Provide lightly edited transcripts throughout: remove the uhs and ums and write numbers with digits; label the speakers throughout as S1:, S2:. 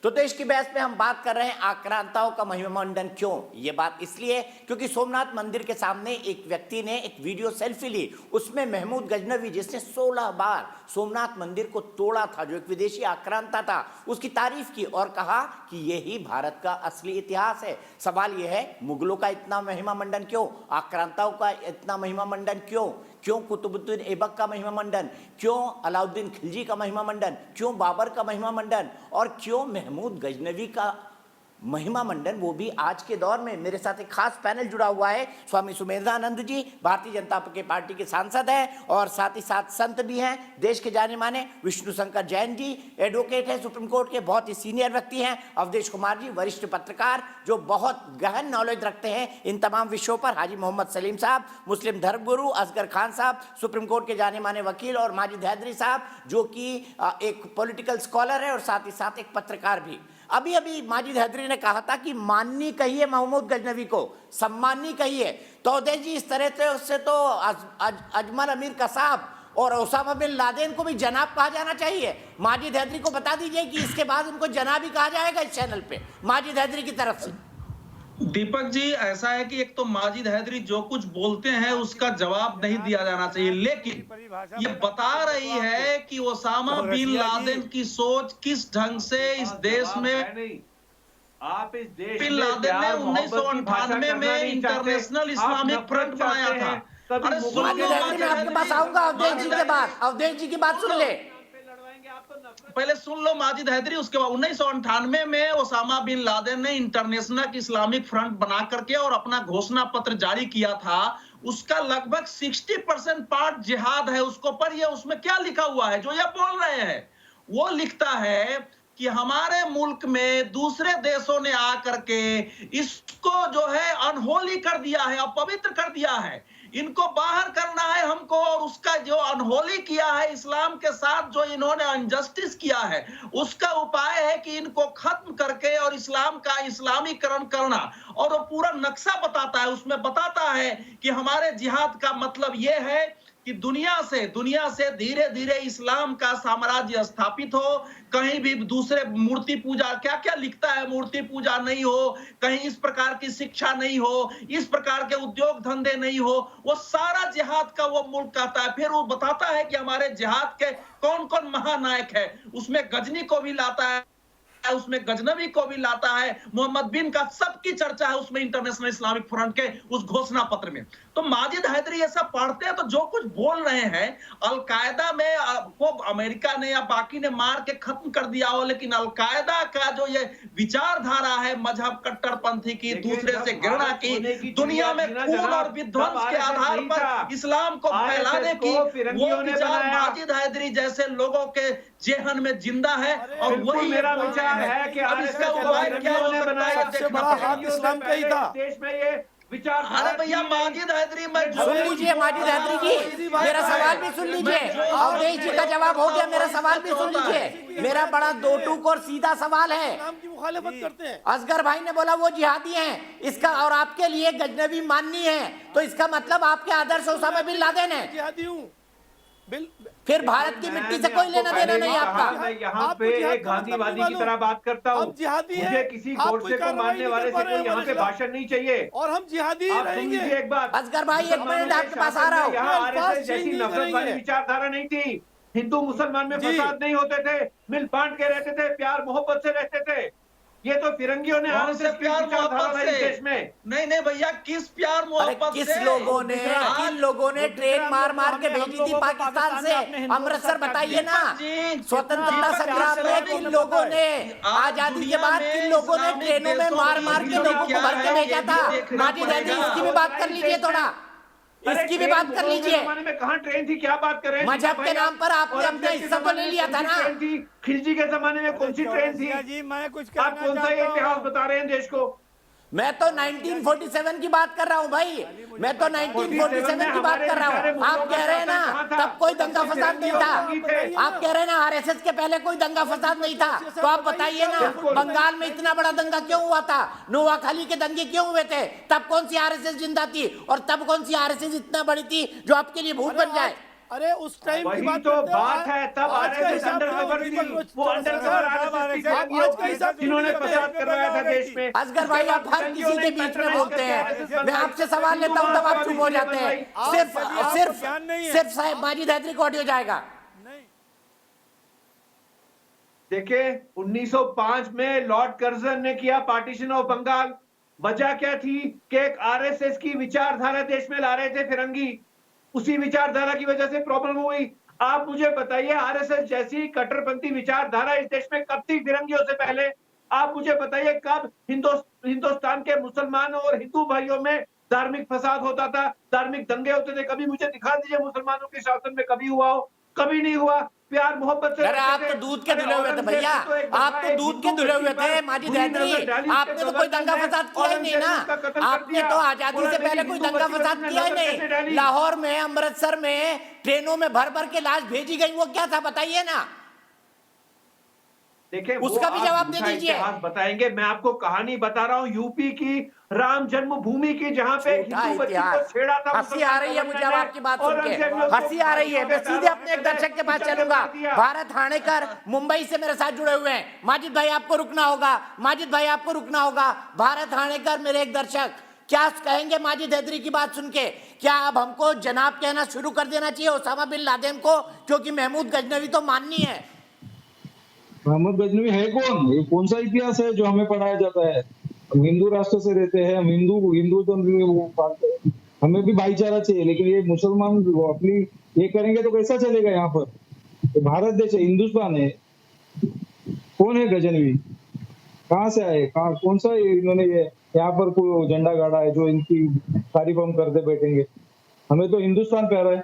S1: तो देश की बहस में हम बात कर रहे हैं आक्रांताओं का महिमामंडन क्यों। ये बात इसलिए क्योंकि सोमनाथ मंदिर के सामने एक व्यक्ति ने एक वीडियो सेल्फी ली, उसमें महमूद गजनवी जिसने 16 बार सोमनाथ मंदिर को तोड़ा था, जो एक विदेशी आक्रांता था, उसकी तारीफ की और कहा कि यही भारत का असली इतिहास है। सवाल यह है, मुगलों का इतना महिमामंडन क्यों, आक्रांताओं का इतना महिमामंडन क्यों, क्यों कुतुबुद्दीन ऐबक का महिमामंडन, क्यों अलाउद्दीन खिलजी का महिमामंडन, क्यों बाबर का महिमामंडन और क्यों महमूद गजनवी का महिमामंडन, वो भी आज के दौर में। मेरे साथ एक खास पैनल जुड़ा हुआ है, स्वामी सुमेधानंद जी भारतीय जनता पार्टी के सांसद हैं और साथ ही साथ संत भी हैं, देश के जाने माने विष्णु शंकर जैन जी एडवोकेट हैं, सुप्रीम कोर्ट के बहुत ही सीनियर व्यक्ति हैं, अवधेश कुमार जी वरिष्ठ पत्रकार जो बहुत गहन नॉलेज रखते हैं इन तमाम विषयों पर, हाजी मोहम्मद सलीम साहब मुस्लिम धर्मगुरु, असगर खान साहब सुप्रीम कोर्ट के जाने माने वकील और माजिद हैदरी साहब जो कि एक पॉलिटिकल स्कॉलर है और साथ ही साथ एक पत्रकार भी। अभी अभी माजिद हैदरी ने कहा था कि माननी कहिए महमूद गजनवी को, सम्माननी कहिए, तो अवधेश जी इस तरह से उससे तो अजमल अमीर कसाब और ओसामा बिन लादेन को भी जनाब कहा जाना चाहिए। माजिद हैदरी को बता दीजिए कि इसके बाद उनको जनाब ही कहा जाएगा इस चैनल पे माजिद हैदरी की तरफ से।
S2: दीपक जी, ऐसा है कि एक तो माजिद हैदरी जो कुछ बोलते हैं उसका जवाब नहीं दिया जाना चाहिए, लेकिन ये बता रही है कि ओसामा बिन लादेन की सोच किस ढंग से इस देश में,
S3: आप इस देश
S2: बिन लादेन ने 1998 में इंटरनेशनल इस्लामिक फ्रंट बनाया था।
S1: अरे सुन लो, मैं आपके पास आऊंगा अवधेश जी के बाद, अवधेश जी की बात सुन ले,
S2: पहले सुन लो माजिद हैदरी। उसके बाद 1998 में ओसामा बिन लादेन ने इंटरनेशनल इस्लामिक फ्रंट बना करके और अपना घोषणा पत्र जारी किया था। उसका लगभग 60% पार्ट जिहाद है उसको पढ़िए, उसमें क्या लिखा हुआ है जो ये बोल रहे हैं। वो लिखता है कि हमारे मुल्क में दूसरे देशों ने आकर के इसको जो है अनहोली कर दिया है, अपवित्र कर दिया है, इनको बाहर करना है हमको, और उसका जो अनहोली किया है इस्लाम के साथ, जो इन्होंने अनजस्टिस किया है, उसका उपाय है कि इनको खत्म करके और इस्लाम का इस्लामीकरण करना। और वो पूरा नक्शा बताता है, उसमें बताता है कि हमारे जिहाद का मतलब ये है कि दुनिया से धीरे धीरे इस्लाम का साम्राज्य स्थापित हो, कहीं भी दूसरे मूर्ति पूजा, क्या क्या लिखता है, मूर्ति पूजा नहीं हो, कहीं इस प्रकार की शिक्षा नहीं हो, इस प्रकार के उद्योग धंधे नहीं हो, वो सारा जिहाद का वो मुल्क कहता है। फिर वो बताता है कि हमारे जिहाद के कौन कौन महानायक है, उसमें गजनी को भी लाता है, उसमें गजनवी को भी लाता है, मोहम्मद बिन का सबकी चर्चा है उसमें इंटरनेशनल इस्लामिक फ्रंट के उस घोषणा पत्र में। तो माजिद हैदरी ऐसा पढ़ते हैं तो जो कुछ बोल रहे हैं, अलकायदा में को अमेरिका ने या बाकी ने मार के खत्म कर दिया हो, लेकिन अलकायदा का जो ये विचारधारा है मजहब कट्टरपंथी की, दूसरे से घृणा की, दुनिया में खून और विध्वंस के आधार पर इस्लाम को फैलाने की, वो विचार माजिद हैदरी जैसे लोगों के जेहन में जिंदा है। और वही
S3: मेरा विचार है कि
S2: अब इसका उपाय क्या हो सकता है,
S3: देखना पड़ेगा। इस्लाम का ही था देश में ये विचार।
S2: अरे भैया माजिद हैदरी, मैं
S1: सुन लीजिए माजिद हैदरी जी, मेरा सवाल भी सुन लीजिए, अवधेश जी का जवाब हो गया, मेरा सवाल भी सुन लीजिए। मेरा बड़ा दो टूक और सीधा सवाल है,
S4: की मुखालिफत करते हैं।
S1: असगर भाई ने बोला वो जिहादी हैं, इसका और आपके लिए गजनवी माननी है, तो इसका मतलब आपके आदर्श ओसामा बिन लादेन है।
S4: जिहादी हूं,
S1: फिर भारत की मिट्टी से कोई लेना देना नहीं आपका।
S3: मैं यहाँ पे एक गांधीवादी की तरह बात करता हूँ, मुझे किसी गोडसे को मारने वाले से कोई यहाँ पे भाषण नहीं चाहिए,
S4: और हम जिहादी
S3: आप सुन लीजिए एक बात।
S1: असगर भाई एक मिनट आपके पास आ रहा हूँ।
S3: यहाँ आरएसएस जैसी नफरत वाली विचारधारा नहीं थी, हिंदू मुसलमान में फसाद नहीं होते थे, मिल बांट के रहते थे, प्यार मोहब्बत से रहते थे। ये तो फिरंगियों ने आरएसएस
S2: प्यार मोहब्बत से
S3: देश में
S2: नहीं भैया, किस प्यार मोहब्बत से?
S1: किस लोगों ने, किन लोगों ने ट्रेन मार मार के भेजी थी पाकिस्तान से अमृतसर, बताइए ना। स्वतंत्रता संग्राम में किन लोगों ने, आजादी के बाद किन लोगों ने ट्रेनों में मार मार के लोगों को भर के भेजा था। माजिद हैदरी इसकी भी बात कर लीजिए, थोड़ा इसकी भी बात कर लीजिए।
S3: कहाँ ट्रेन थी, क्या बात कर रहे हैं?
S1: मजहब के नाम पर आपने अपना हिस्सा तो ले लिया था ना।
S3: खिलजी के जमाने में कौन सी ट्रेन थी? आप कौन सा इतिहास बता रहे हैं देश को?
S1: मैं तो 1947 की बात कर रहा हूँ भाई, मैं तो 1947 की बात कर रहा हूँ। आप कह रहे हैं ना तब कोई दंगा फसाद नहीं था, आप कह रहे हैं ना आरएसएस के पहले कोई दंगा फसाद नहीं था, तो आप बताइए ना बंगाल में इतना बड़ा दंगा क्यों हुआ था, नोआखाली के दंगे क्यों हुए थे, तब कौन सी आरएसएस जिंदा थी और तब कौन सी आरएसएस इतना बड़ी थी जो आपके लिए भूत बन जाए।
S4: अरे उस टाइम की
S3: वही
S4: बात
S3: तो
S4: करते हैं।
S3: बात है, तब
S4: आज का
S3: RSS
S4: हिसाब
S3: अंडर
S4: दीपक
S3: कवर थी,
S4: रोज
S3: वो अंडर
S4: चल
S3: कवर
S4: रहा है।
S3: RSS की
S4: आप आज का हिसाब
S3: जिन्होंने
S4: दीपक
S3: फसाद
S4: रोज
S3: करवाया था
S4: चल रहा है
S3: देश में।
S1: असगर भाई आप हर किसी के बीच में बोलते हैं। मैं आपसे सवाल लेता हूं तब आप चुप हो जाते हैं। सिर्फ
S4: आपको
S1: सिर्फ
S4: ज्ञान नहीं है।
S1: सिर्फ साहिब माजिद हैदरी को ऑडियो जाएगा।
S4: नहीं,
S3: देखिए 1905 में लॉर्ड कर्जन ने किया पार्टीशन ऑफ बंगाल। वजह क्या थी कि एक आरएसएस की विचारधारा देश में ला रहे थे फिरंगी, उसी विचारधारा की वजह से प्रॉब्लम हुई। आप मुझे बताइए आरएसएस जैसी कट्टरपंथी विचारधारा इस देश में कब थी फिरंगियों से पहले? आप मुझे बताइए कब हिंदुस्तान के मुसलमानों और हिंदू भाइयों में धार्मिक फसाद होता था, धार्मिक दंगे होते थे? कभी मुझे दिखा दीजिए मुसलमानों के शासन में कभी हुआ हो? कभी नहीं हुआ। प्यार मोहब्बत से
S1: अरे आप तो दूध के धुले हुए थे भैया, आप तो दूध के धुले हुए थे माजिद हैदरी। आपने तो कोई दंगा फसाद किया ही नहीं ना। आपने तो आजादी से पहले कोई दंगा फसाद किया ही नहीं। लाहौर में, अमृतसर में ट्रेनों में भर भर के लाश भेजी गई, वो क्या था बताइए ना।
S3: देखिए
S1: उसका भी जवाब दे दीजिए।
S3: इतिहास बताएंगे। मैं आपको कहानी बता रहा हूँ यूपी की राम जन्मभूमि की, जहां पे
S1: झूठा
S3: हिंदू बच्ची को
S1: इतिहास।
S3: छेड़ा था।
S1: हंसी आ रही है मुझे अब आपकी बात सुन के, हंसी आ रही है। मैं सीधे अपने एक दर्शक के पास चलूंगा। भारत हाणेकर मुंबई से मेरे साथ जुड़े हुए हैं। माजिद भाई आपको रुकना होगा, माजिद भाई आपको रुकना होगा। भारत हाणेकर मेरे एक दर्शक, क्या कहेंगे माजिद हैदरी की बात सुन के? क्या अब हमको जनाब कहना शुरू कर देना चाहिए ओसामा बिन लादेन को, क्योंकि महमूद गजनवी तो माननी है?
S5: मोहम्मद गजनवी है कौन? ये कौन सा इतिहास है जो हमें पढ़ाया जाता है? हम हिंदू राष्ट्र से रहते हैं, हम हिंदू तो हमें भी भाईचारा चाहिए, लेकिन ये मुसलमान अपनी ये करेंगे तो कैसा चलेगा? यहाँ पर तो भारत देश है, हिंदुस्तान है। कौन है गजनवी? कहाँ से आए? कहाँ कौन सा इन्होंने ये यहाँ पर कोई झंडा गाड़ा है जो इनकी तारीफ हम करते बैठेंगे? हमें तो हिंदुस्तान प्यारा है,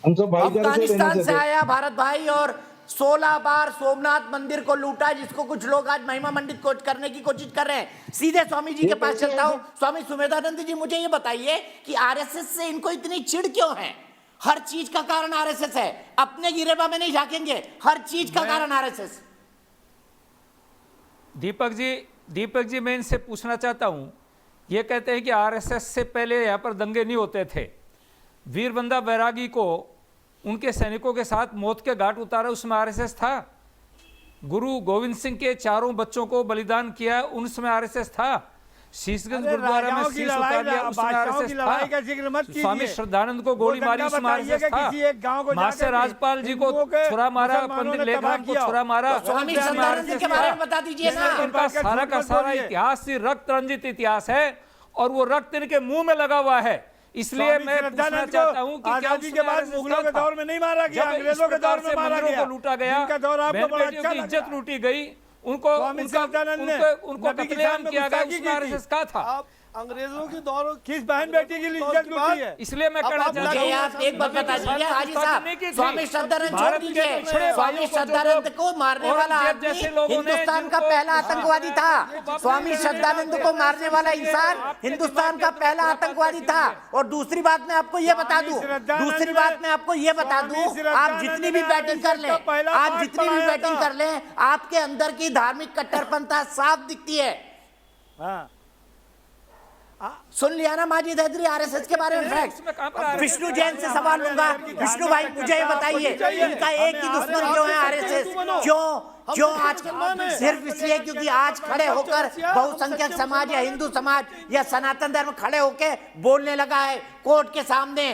S5: हम सब भाईचारे से रहना
S1: अफगानिस्तान से
S3: तो
S5: चाहते हैं।
S1: आया भारत भाई और 16 बार सोमनाथ मंदिर को लूटा, जिसको कुछ लोग आज महिमा मंडित करने की कोशिश कर रहे हैं। सीधे स्वामी जी के पास चलता हूं। स्वामी सुमेधानंद जी, मुझे ये बताइए कि आरएसएस से इनको इतनी चिढ़ क्यों है? हर चीज का कारण आरएसएस है। अपने गिरेबा में नहीं झाकेंगे, हर चीज का कारण आरएसएस।
S6: दीपक जी मैं इनसे पूछना चाहता हूं, ये कहते हैं कि आरएसएस से पहले यहाँ पर दंगे नहीं होते थे। वीरबंदा बैरागी को उनके सैनिकों के साथ मौत के घाट उतारा, उसमें आरएसएस था। गुरु गोविंद सिंह के 4 बच्चों को बलिदान किया, उसमें आरएसएस था। शीशगंज गुरुद्वारा में शीश उतार लिया, उसमें आरएसएस था। स्वामी श्रद्धानंद को गोली मारी, उसमें आरएसएस था। मासे राजपाल जी को छुरा मारा, पंडित लेखराम को छुरा मारा,
S1: स्वामी श्रद्धानंद जी के बारे में बता दीजिए ना।
S6: इनका सारा का सारा इतिहास ही रक्त रंजित इतिहास है और वो रक्त इनके मुंह में लगा हुआ है। इसलिए मैं पूछना चाहता हूं कि क्या
S4: आजादी के बाद मुगलों के दौर में नहीं मारा गया, अंग्रेजों के दौर में मारा गया,
S6: को लूटा गया, बहन-बेटियों की इज्जत लूटी गई, उनको कत्लेआम किया गया, उसमें आरएसएस का था।
S4: अंग्रेजों के दौर किस बहन बेटी की इज्जत लूटी है?
S6: इसलिए मैं कहना चाहता
S1: मुझे
S6: हूं,
S1: आप एक बात बता दीजिए हाजी साहब, स्वामी श्रद्धानंद छोड़ दीजिए। स्वामी श्रद्धानंद को मारने वाला आदमी हिंदुस्तान का पहला आतंकवादी था। स्वामी श्रद्धानंद को मारने वाला इंसान हिंदुस्तान का पहला आतंकवादी था। और दूसरी बात मैं आपको ये बता दूं, आप जितनी भी बैटिंग कर लें, आपके अंदर की धार्मिक कट्टरपंथा साफ दिखती है। सुन लिया ना माजिद हैदरी आरएसएस के बारे में फैक्ट। विष्णु जैन से सवाल लूंगा। विष्णु भाई मुझे ये बताइए, इनका एक ही दुश्मन क्यों है आरएसएस? क्यों आज? सिर्फ इसलिए क्योंकि आज खड़े होकर बहुसंख्यक समाज या हिंदू समाज या सनातन धर्म खड़े होकर बोलने लगा है, कोर्ट के सामने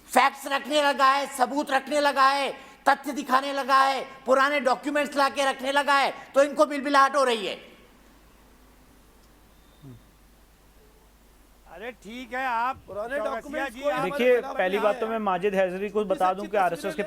S1: फैक्ट्स रखने लगा है, सबूत रखने लगा है, तथ्य दिखाने लगा है, पुराने डॉक्यूमेंट्स लाके रखने लगा है, तो इनको बिलबिलाहट हो रही है।
S4: अरे ठीक है, आप पुराने डॉक्यूमेंट्स
S7: देखिए, पहली बात तो मैं माजिद हैदरी को बता दूं कि आरएसएस के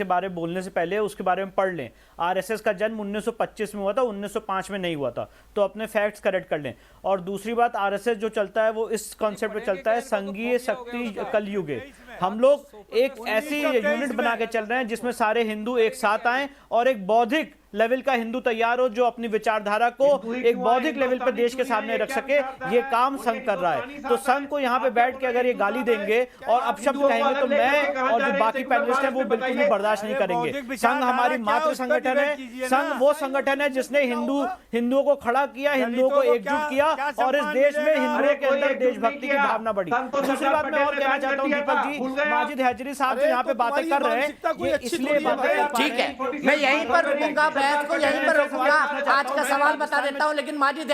S7: बारे में बोलने से पहले उसके बारे में पढ़ लें। आरएसएस का जन्म 1925 में हुआ था, 1905 में नहीं हुआ था, तो अपने फैक्ट्स करेक्ट कर लें। और दूसरी बात, आरएसएस जो चलता है वो इस कॉन्सेप्ट पे चलता है, संघीय शक्ति कलयुगे। हम लोग एक ऐसी यूनिट बना के चल रहे हैं जिसमें सारे हिंदू एक साथ आए और एक बौद्धिक लेवल का हिंदू तैयार हो जो अपनी विचारधारा को एक बौद्धिक लेवल पर देश के सामने रख सके। ये काम संघ कर रहा है। तो संघ को यहाँ पे बैठ के अगर ये गाली देंगे और अपशब्द कहेंगे तो मैं और जो बाकी पैनलिस्ट हैं वो बिल्कुल भी बर्दाश्त नहीं करेंगे। संघ हमारी मातृ संगठन है। संघ वो संगठन है जिसने हिंदुओं को खड़ा किया, हिंदुओं को एकजुट किया और इस देश में हिंदुओं के अंदर देशभक्ति की भावना बढ़ी। दूसरी बात मैं और कहना चाहता हूँ दीपक जी,
S3: भूल गए आप?
S7: माजिद हैजरी साहब जो
S4: अरे
S7: यहाँ पे
S4: तो
S7: बातें
S4: तुम्हारी
S7: कर रहे
S4: मानसिकता
S7: हैं
S4: कोई
S7: ये
S4: अच्छी
S7: इसलिए
S4: थोड़ी है
S7: बातें
S4: भाई।
S7: कर पा
S1: ठीक
S7: रहे
S1: है,
S7: हैं।
S1: मैं यहीं पर रुकूंगा, बहस को यहीं पर रुकूंगा। आज का सवाल बता देता हूं, लेकिन माजिद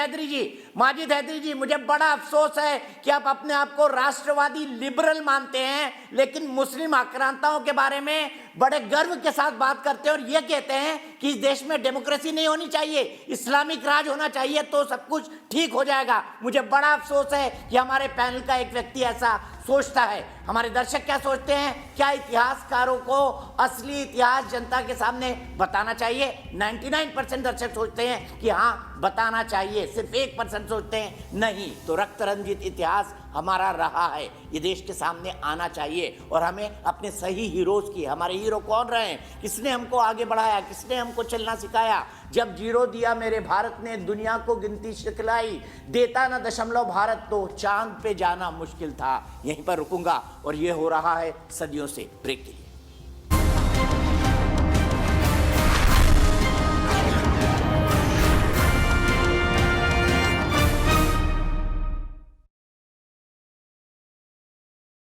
S1: हैदरी जी, मुझे बड़ा अफसोस है कि आप अपने आप को राष्ट्रवादी लिबरल मानते हैं, लेकिन मुस्लिम आक्रांताओं के बारे में बड़े गर्व के साथ बात करते हैं और ये कहते हैं कि इस देश में डेमोक्रेसी नहीं होनी चाहिए, इस्लामिक राज होना चाहिए तो सब कुछ ठीक हो जाएगा। मुझे बड़ा अफसोस है कि हमारे पैनल का एक व्यक्ति ऐसा सोचता है। हमारे दर्शक क्या सोचते हैं? क्या इतिहासकारों को असली इतिहास जनता के सामने बताना चाहिए? 99% दर्शक सोचते हैं कि हाँ बताना चाहिए, सिर्फ 1% सोचते हैं नहीं। तो रक्त रंजित इतिहास हमारा रहा है, ये देश के सामने आना चाहिए और हमें अपने सही हीरोज की, हमारे हीरो कौन रहे हैं, किसने हमको आगे बढ़ाया, किसने हमको चलना सिखाया। जब जीरो दिया मेरे भारत ने, दुनिया को गिनती सिखलाई, देता ना दशमलव भारत तो चांद पे जाना मुश्किल था। यहीं पर रुकूंगा और ये हो रहा है सदियों से। ब्रेक के लिए।